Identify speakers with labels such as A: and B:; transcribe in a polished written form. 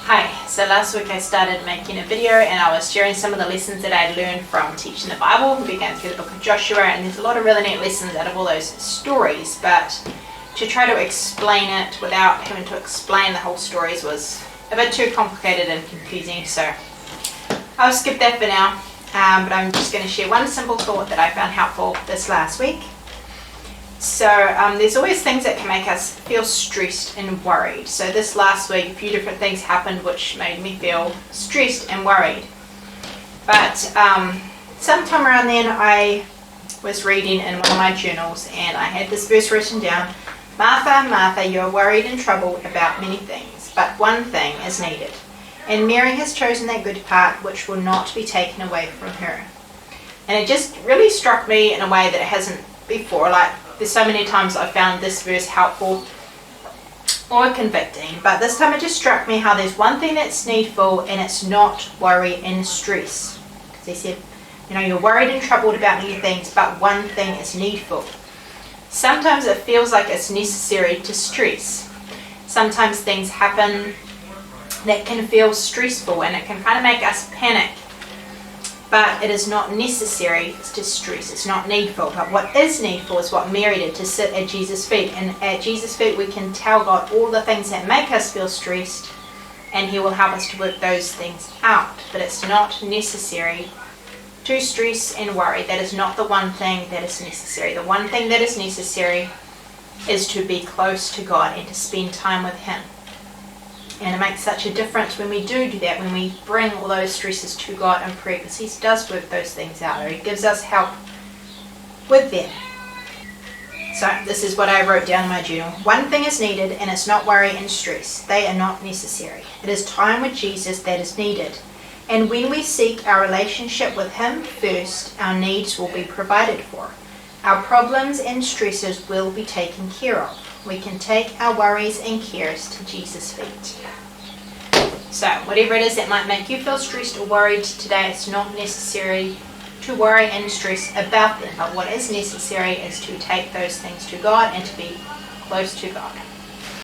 A: Hi, so last week I started making a video and I was sharing some of the lessons that I learned from teaching the Bible. We began through the book of Joshua, and there's a lot of really neat lessons out of all those stories, but to try to explain it without having to explain the whole stories was a bit too complicated and confusing, so I'll skip that for now. But I'm just going to share one simple thought that I found helpful this last week. So there's always things that can make us feel stressed and worried. So this last week, a few different things happened which made me feel stressed and worried. But sometime around then, I was reading in one of my journals and I had this verse written down: Martha, Martha, you are worried and troubled about many things, but one thing is needed. And Mary has chosen that good part which will not be taken away from her. And it just really struck me in a way that it hasn't before. Like, there's so many times I've found this verse helpful or convicting, but this time it just struck me how there's one thing that's needful, and it's not worry and stress. Because he said, you're worried and troubled about many things, but one thing is needful. Sometimes it feels like it's necessary to stress. Sometimes things happen that can feel stressful and it can kind of make us panic. But it is not necessary to stress. It's not needful. But what is needful is what Mary did, to sit at Jesus' feet. And at Jesus' feet we can tell God all the things that make us feel stressed, and He will help us to work those things out. But it's not necessary to stress and worry. That is not the one thing that is necessary. The one thing that is necessary is to be close to God and to spend time with Him. And it makes such a difference when we do that, when we bring all those stresses to God and pray, because He does work those things out, or He gives us help with them. So this is what I wrote down in my journal. One thing is needed, and it's not worry and stress. They are not necessary. It is time with Jesus that is needed. And when we seek our relationship with Him first, our needs will be provided for. Our problems and stresses will be taken care of. We can take our worries and cares to Jesus' feet. So whatever it is that might make you feel stressed or worried today, it's not necessary to worry and stress about them. But what is necessary is to take those things to God and to be close to God.